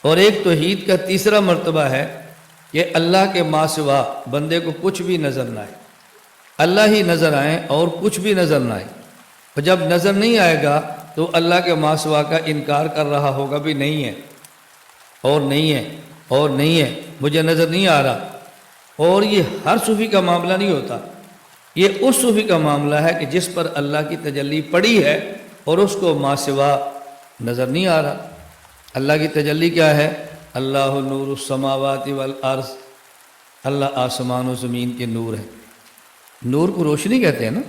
اور ایک توحید کا تیسرا مرتبہ ہے کہ اللہ کے ماں سوا بندے کو کچھ بھی نظر نہ آئے، اللہ ہی نظر آئیں اور کچھ بھی نظر نہ آئے۔ اور جب نظر نہیں آئے گا تو اللہ کے ماں سوا کا انکار کر رہا ہوگا بھی نہیں ہے اور نہیں ہے اور نہیں ہے، مجھے نظر نہیں آ رہا۔ اور یہ ہر صوفی کا معاملہ نہیں ہوتا، یہ اس صوفی کا معاملہ ہے کہ جس پر اللہ کی تجلی پڑی ہے اور اس کو ماں سوا نظر نہیں آ رہا۔ اللہ کی تجلی کیا ہے؟ اللہ نور السماوات والارض، اللہ آسمان و زمین کے نور ہے۔ نور کو روشنی کہتے ہیں نا،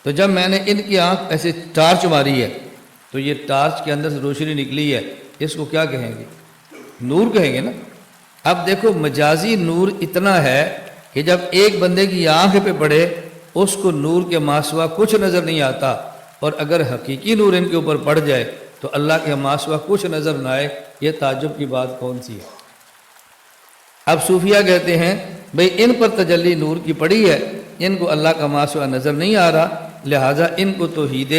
تو جب میں نے ان کی آنکھ ایسے ٹارچ ماری ہے تو یہ ٹارچ کے اندر سے روشنی نکلی ہے، اس کو کیا کہیں گے؟ نور کہیں گے نا۔ اب دیکھو مجازی نور اتنا ہے کہ جب ایک بندے کی آنکھ پہ پڑے اس کو نور کے ماں سوا کچھ نظر نہیں آتا، اور اگر حقیقی نور ان کے اوپر پڑ جائے تو اللہ کے ماں سوا کچھ نظر نہ آئے، یہ تعجب کی بات کون سی ہے؟ اب صوفیہ کہتے ہیں بھئی ان پر تجلی نور کی پڑی ہے، ان کو اللہ کا ماں سوا نظر نہیں آ رہا، لہٰذا ان کو توحید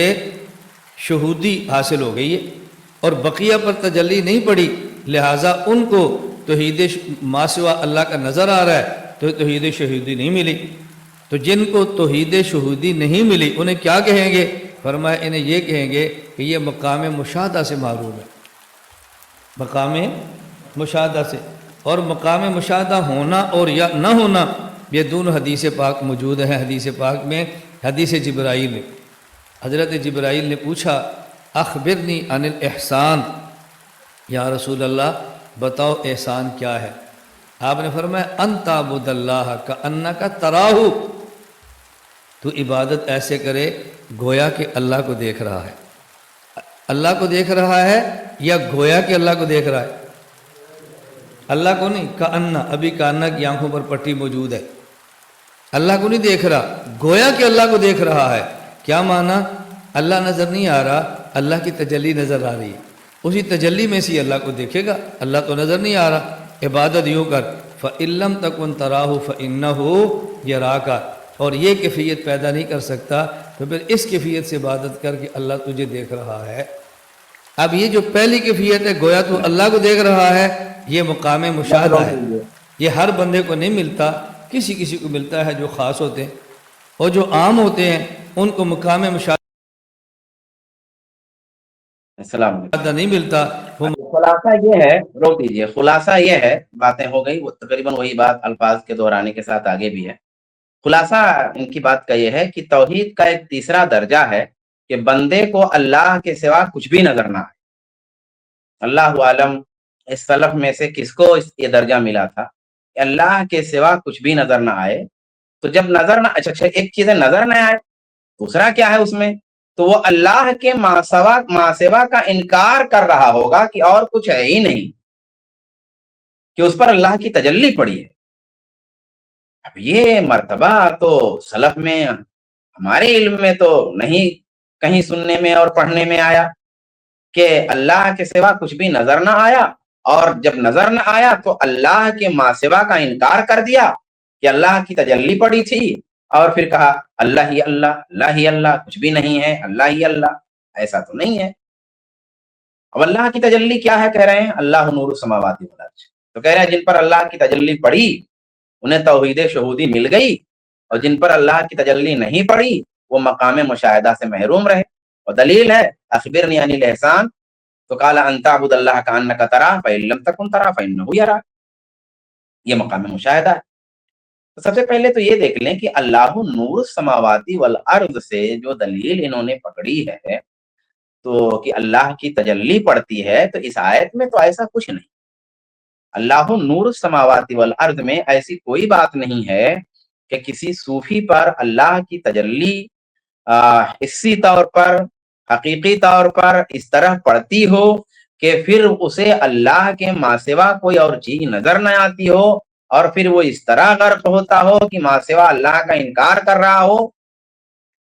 شہودی حاصل ہو گئی ہے، اور بقیہ پر تجلی نہیں پڑی، لہٰذا ان کو توحید ماں سوا اللہ کا نظر آ رہا ہے تو توحید شہودی نہیں ملی۔ تو جن کو توحید شہودی نہیں ملی انہیں کیا کہیں گے؟ فرمایا انہیں یہ کہیں گے کہ یہ مقام مشاہدہ سے محروم ہے، مقام مشاہدہ سے۔ اور مقام مشاہدہ ہونا اور یا نہ ہونا یہ دونوں حدیث پاک موجود ہیں۔ حدیث پاک میں حدیث جبرائیل میں حضرت جبرائیل نے پوچھا اخبرنی عن الاحسان، یا رسول اللہ بتاؤ احسان کیا ہے؟ آپ نے فرمایا ان تعبد اللہ کأنک تراہ، تو عبادت ایسے کرے گویا کہ اللہ کو دیکھ رہا ہے۔ اللہ کو دیکھ رہا ہے یا گویا کہ اللہ کو دیکھ رہا ہے؟ اللہ کو نہیں، کأن، ابھی کأن کی آنکھوں پر پٹی موجود ہے، اللہ کو نہیں دیکھ رہا، گویا کہ اللہ کو دیکھ رہا ہے۔ کیا معنی؟ اللہ نظر نہیں آ رہا، اللہ کی تجلی نظر آ رہی ہے، اسی تجلی میں سے اللہ کو دیکھے گا، اللہ تو نظر نہیں آ رہا۔ عبادت یوں کر فَإِن لَمْ تَكُنْ تَرَاهُ فَإِنَّهُ يَرَاكَ، اور یہ کیفیت پیدا نہیں کر سکتا تو پھر اس کیفیت سے عبادت کر کہ اللہ تجھے دیکھ رہا ہے۔ اب یہ جو پہلی کیفیت ہے گویا تو اللہ کو دیکھ رہا ہے، یہ مقام مشاہدہ ہے، یہ ہر بندے کو نہیں ملتا، کسی کسی کو ملتا ہے جو خاص ہوتے ہیں، اور جو عام ہوتے ہیں ان کو مقام مشاہدہ السلام علیکم۔ نہیں ملتا۔ وہ خلاصہ یہ ہے، روک دیجئے، خلاصہ یہ ہے، باتیں ہو گئی، وہ تقریباً وہی بات الفاظ کے دہرانے کے ساتھ آگے بھی ہے۔ خلاصہ ان کی بات کا یہ ہے کہ توحید کا ایک تیسرا درجہ ہے کہ بندے کو اللہ کے سوا کچھ بھی نظر نہ آئے۔ اللہ عالم اس سلف میں سے کس کو یہ درجہ ملا تھا کہ اللہ کے سوا کچھ بھی نظر نہ آئے۔ تو جب نظر نہ، اچھا ایک چیز ہے نظر نہ آئے، دوسرا کیا ہے اس میں؟ تو وہ اللہ کے ماں سوا کا انکار کر رہا ہوگا کہ اور کچھ ہے ہی نہیں، کہ اس پر اللہ کی تجلی پڑی ہے۔ اب یہ مرتبہ تو سلف میں، ہمارے علم میں تو نہیں کہیں سننے میں اور پڑھنے میں آیا کہ اللہ کے سوا کچھ بھی نظر نہ آیا، اور جب نظر نہ آیا تو اللہ کے ماں سوا کا انکار کر دیا کہ اللہ کی تجلی پڑی تھی، اور پھر کہا اللہ ہی اللہ، اللہ ہی اللہ، کچھ بھی نہیں ہے، اللہ ہی اللہ۔ ایسا تو نہیں ہے۔ اب اللہ کی تجلی کیا ہے؟ کہہ رہے ہیں اللہ نور السماوات والارض، تو کہہ رہے ہیں جن پر اللہ کی تجلی پڑی انہیں توحید شہودی مل گئی، اور جن پر اللہ کی تجلی نہیں پڑی وہ مقام مشاہدہ سے محروم رہے۔ اور دلیل ہے اخبرنی عن الاحسان، تو قال ان تعبد اللہ کأنک تراہ فإن لم تکن تراہ فإنہ یراک، یہ مقام مشاہدہ ہے۔ تو سب سے پہلے تو یہ دیکھ لیں کہ اللہ نور السماوات والارض سے جو دلیل انہوں نے پکڑی ہے تو کہ اللہ کی تجلی پڑتی ہے، تو اس آیت میں تو ایسا کچھ نہیں۔ اللہ نور السماوات والارض میں ایسی کوئی بات نہیں ہے کہ کسی صوفی پر اللہ کی تجلی حسی طور پر، حقیقی طور پر اس طرح پڑتی ہو کہ پھر اسے اللہ کے ماں سوا کوئی اور چیز نظر نہ آتی ہو، اور پھر وہ اس طرح غرق ہوتا ہو کہ ماں سوا اللہ کا انکار کر رہا ہو۔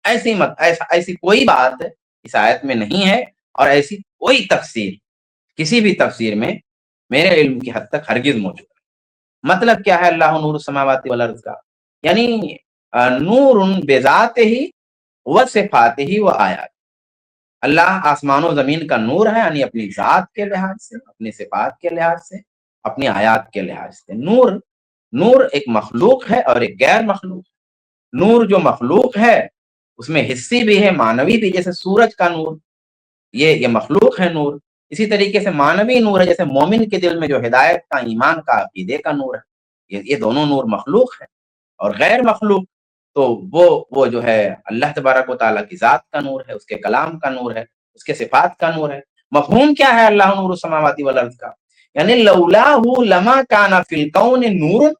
ایسی کوئی بات اس آیت میں نہیں ہے، اور ایسی کوئی تفسیر کسی بھی تفسیر میں میرے علم کی حد تک ہرگز موجود ہے۔ مطلب کیا ہے اللہ نور السماوات والارض کا؟ یعنی نور بذات ہی و صفات ہی و آیات، اللہ آسمان و زمین کا نور ہے، یعنی اپنی ذات کے لحاظ سے، اپنی صفات کے لحاظ سے، اپنی آیات کے لحاظ سے۔ نور ایک مخلوق ہے اور ایک غیر مخلوق ہے۔ نور جو مخلوق ہے اس میں حصی بھی ہے، معنوی بھی، جیسے سورج کا نور، یہ مخلوق ہے نور۔ اسی طریقے سے معنوی نور ہے، جیسے مومن کے دل میں جو ہدایت کا، ایمان کا، عقیدے کا نور ہے، یہ دونوں نور مخلوق ہے۔ اور غیر مخلوق تو وہ جو ہے اللہ تبارک و تعالیٰ کی ذات کا نور ہے، اس کے کلام کا نور ہے، اس کے صفات کا نور ہے۔ مفہوم کیا ہے اللہ نور السماوات والارض کا؟ یعنی لولاہ لما کان فی الکون نور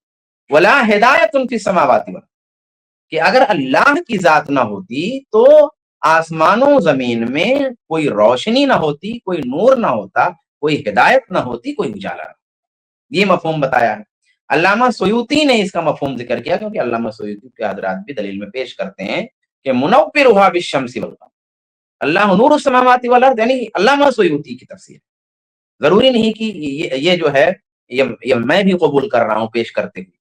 ولا ہدایت فی السماوات والارض، کہ اگر اللہ کی ذات نہ ہوتی تو آسمان و زمین میں کوئی روشنی نہ ہوتی، کوئی نور نہ ہوتا، کوئی ہدایت نہ ہوتی، کوئی اجالا نہ ہوتا۔ یہ مفہوم بتایا ہے۔ علامہ سیوطی نے اس کا مفہوم ذکر کیا، کیونکہ علامہ سیوطی کے حضرات بھی دلیل میں پیش کرتے ہیں کہ منورھا بالشمس والقمر، اللہ نور السماوات والارض، یعنی علامہ سیوطی کی تفسیر۔ ضروری نہیں کہ یہ جو ہے یہ میں بھی قبول کر رہا ہوں پیش کرتے ہوئے،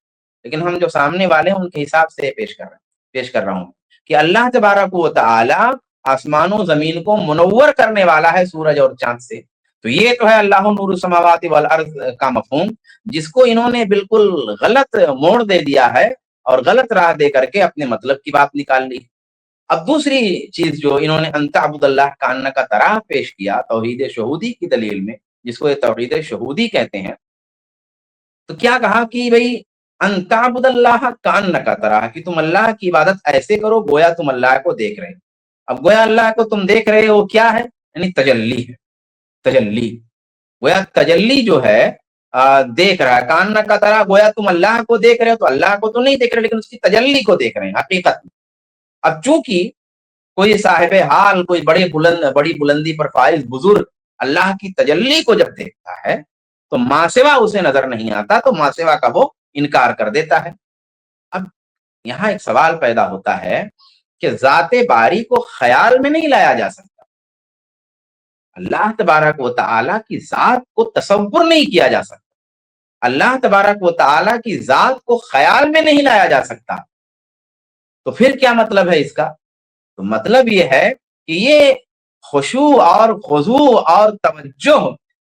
لیکن ہم جو سامنے والے ہیں ان کے حساب سے پیش کر رہا ہوں کہ اللہ تبارک و تعالی آسمان و زمین کو منور کرنے والا ہے سورج اور چاند سے۔ تو یہ تو ہے اللہ نور السماوات والارض کا مفہوم، جس کو انہوں نے بالکل غلط موڑ دے دیا ہے اور غلط راہ دے کر کے اپنے مطلب کی بات نکال لی۔ اب دوسری چیز جو انہوں نے ان تعبد اللہ کانک تراہ پیش کیا توحید شہودی کی دلیل میں، جس کو یہ توحید شہودی کہتے ہیں، تو کیا کہا کہ بھئی ان تعبد اللہ کانک تراہ، کہ تم اللہ کی عبادت ایسے کرو گویا تم اللہ کو دیکھ رہے۔ اب گویا اللہ کو تم دیکھ رہے ہو کیا ہے؟ یعنی تجلی ہے، تجلی گویا تجلی جو ہے دیکھ رہا ہے۔ کانک تراہ گویا تم اللہ کو دیکھ رہے ہو، تو اللہ کو تو نہیں دیکھ رہے لیکن اس کی تجلی کو دیکھ رہے ہیں حقیقت میں۔ اب چونکہ کوئی صاحب حال، کوئی بڑی بلندی پر فائز بزرگ اللہ کی تجلی کو جب دیکھتا ہے تو ماسوا اسے نظر نہیں آتا، تو ماسوا کا وہ انکار کر دیتا ہے۔ اب یہاں ایک سوال پیدا ہوتا ہے کہ ذات باری کو خیال میں نہیں لایا جا سکتا، اللہ تبارک و تعالیٰ کی ذات کو تصور نہیں کیا جا سکتا، اللہ تبارک و تعالیٰ کی ذات کو خیال میں نہیں لایا جا سکتا، تو پھر کیا مطلب ہے اس کا؟ تو مطلب یہ ہے کہ یہ خشوع اور خضوع اور توجہ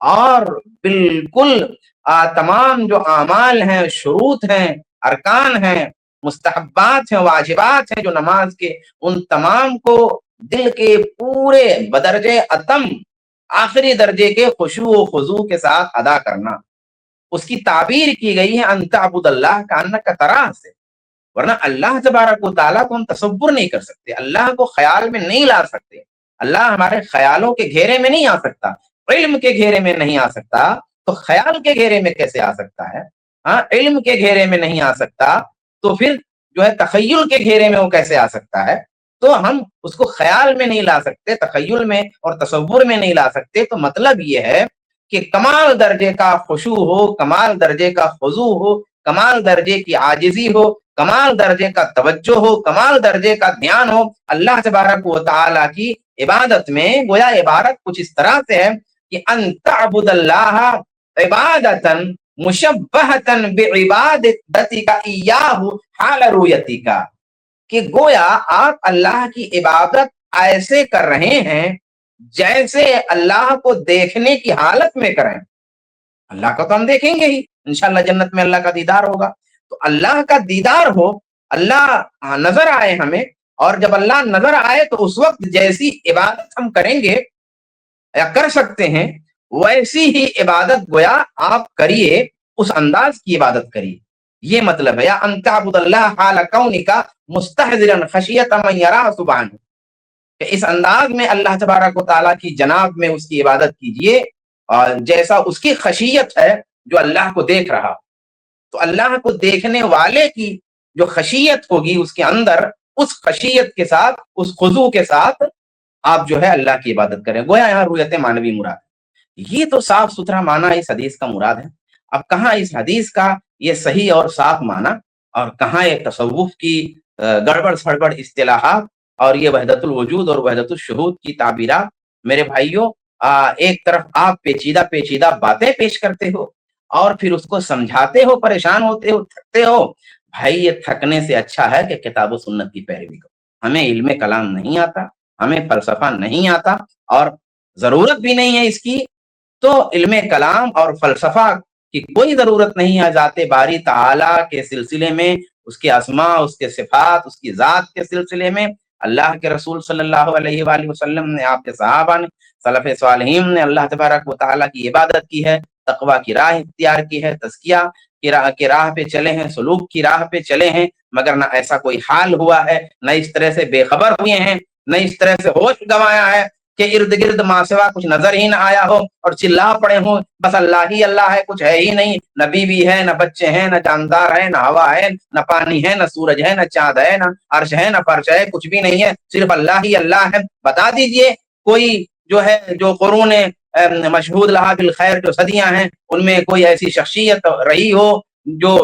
اور بالکل تمام جو اعمال ہیں، شروط ہیں، ارکان ہیں، مستحبات ہیں، واجبات ہیں جو نماز کے، ان تمام کو دل کے پورے بدرجے اتم آخری درجے کے خشوع و خضوع کے ساتھ ادا کرنا، اس کی تعبیر کی گئی ہے ان تعبد اللہ کانک تراہ سے۔ ورنہ اللہ تبارک و تعالیٰ کو ہم تصور نہیں کر سکتے، اللہ کو خیال میں نہیں لا سکتے، اللہ ہمارے خیالوں کے گھیرے میں نہیں آ سکتا، علم کے گھیرے میں نہیں آ سکتا، تو خیال کے گھیرے میں کیسے آ سکتا ہے؟ علم کے گھیرے میں نہیں آ سکتا تو پھر جو ہے تخیل کے گھیرے میں وہ کیسے آ سکتا ہے؟ تو ہم اس کو خیال میں نہیں لا سکتے، تخیل میں اور تصور میں نہیں لا سکتے۔ تو مطلب یہ ہے کہ کمال درجے کا خشوع ہو، کمال درجے کا خضوع ہو، کمال درجے کی عاجزی ہو، کمال درجے کا توجہ ہو، کمال درجے کا دھیان ہو اللہ تبارک و تعالیٰ کی عبادت میں۔ گویا عبادت کچھ اس طرح سے ہے کہ ان تعبد اللہ عبادتا مشبہتا بعبادتک ایاہ حال رؤیتک، کہ گویا آپ اللہ کی عبادت ایسے کر رہے ہیں جیسے اللہ کو دیکھنے کی حالت میں کریں۔ اللہ کو تو ہم دیکھیں گے ہی انشاءاللہ، جنت میں اللہ کا دیدار ہوگا، تو اللہ کا دیدار ہو، اللہ نظر آئے ہمیں، اور جب اللہ نظر آئے تو اس وقت جیسی عبادت ہم کریں گے یا کر سکتے ہیں ویسی ہی عبادت گویا آپ کریے، اس انداز کی عبادت کریے۔ یہ مطلب ہے یا ان تعبد اللہ حال کونک مستحضرا خشیۃ من یراہ سبحانہ، کہ اس انداز میں اللہ تبارک و تعالیٰ کی جناب میں اس کی عبادت کیجئے اور جیسا اس کی خشیت ہے جو اللہ کو دیکھ رہا۔ تو اللہ کو دیکھنے والے کی جو خشیت ہوگی اس کے اندر، اس خشیت کے ساتھ، اس خضوع کے ساتھ آپ جو ہے اللہ کی عبادت کریں۔ گویا یہاں رویت معنوی مراد ہے۔ یہ تو صاف ستھرا معنی اس حدیث کا مراد ہے۔ اب کہاں اس حدیث کا یہ صحیح اور صاف معنی اور کہاں یہ تصوف کی گڑبڑ سڑبڑ اصطلاحات اور یہ وحدت الوجود اور وحدت الشہود کی تعبیرات؟ میرے بھائیوں، ایک طرف آپ پیچیدہ باتیں پیش کرتے ہو اور پھر اس کو سمجھاتے ہو، پریشان ہوتے ہو، تھکتے ہو۔ بھائی یہ تھکنے سے اچھا ہے کہ کتاب و سنت کی پیروی کرو۔ ہمیں علم کلام نہیں آتا، ہمیں فلسفہ نہیں آتا اور ضرورت بھی نہیں ہے اس کی، تو علم کلام اور فلسفہ کی کوئی ضرورت نہیں ہے ذات باری تعالیٰ کے سلسلے میں، اس کے اسماء، اس کے صفات، اس کی ذات کے سلسلے میں۔ اللہ کے رسول صلی اللہ علیہ وآلہ وسلم نے، آپ کے صحابہ نے، سلف صالحین نے اللہ تبارک و تعالیٰ کی عبادت کی ہے، تقویٰ کی راہ اختیار کی ہے، تزکیہ کی راہ پہ چلے ہیں، سلوک کی راہ پہ چلے ہیں، مگر نہ ایسا کوئی حال ہوا ہے، نہ اس طرح سے بے خبر ہوئے ہیں، نہ اس طرح سے ہوش گنوایا ہے کہ ارد گرد ماں سوا کچھ نظر ہی نہ آیا ہو اور چلا پڑے ہوں بس اللہ ہی اللہ ہے، کچھ ہے ہی نہیں، نہ بیوی ہے، نہ بچے ہیں، نہ جاندار ہے، نہ ہوا ہے، نہ پانی ہے، نہ سورج ہے، نہ چاند ہے، نہ عرش ہے، نہ فرش ہے، کچھ بھی نہیں ہے، صرف اللہ ہی اللہ ہے۔ بتا دیجئے کوئی جو ہے، جو قرون مشہود لہا بالخیر، جو صدیاں ہیں، ان میں کوئی ایسی شخصیت رہی ہو جو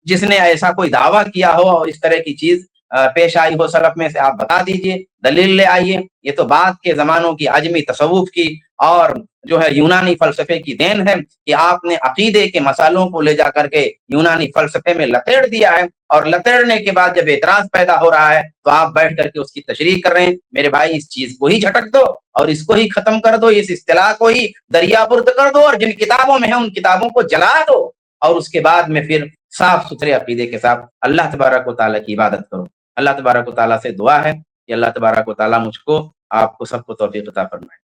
جس نے ایسا کوئی دعویٰ کیا ہو اور اس طرح کی چیز پیش آئی ہو سلف میں سے، آپ بتا دیجئے، دلیل لے آئیے۔ یہ تو بعد کے زمانوں کی عجمی تصوف کی اور جو ہے یونانی فلسفے کی دین ہے کہ آپ نے عقیدے کے مسائلوں کو لے جا کر کے یونانی فلسفے میں لپیٹ دیا ہے، اور لپیڑنے کے بعد جب اعتراض پیدا ہو رہا ہے تو آپ بیٹھ کر کے اس کی تشریح کر رہے ہیں۔ میرے بھائی، اس چیز کو ہی جھٹک دو اور اس کو ہی ختم کر دو، اس اصطلاح کو ہی دریا برد کر دو، اور جن کتابوں میں ہے ان کتابوں کو جلا دو، اور اس کے بعد میں پھر صاف ستھرے عقیدے کے ساتھ اللہ تبارک و تعالیٰ کی عبادت کرو۔ اللہ تبارک و تعالیٰ سے دعا ہے کہ اللہ تبارک و تعالیٰ مجھ کو، آپ کو، سب کو توفیق عطا فرمائے۔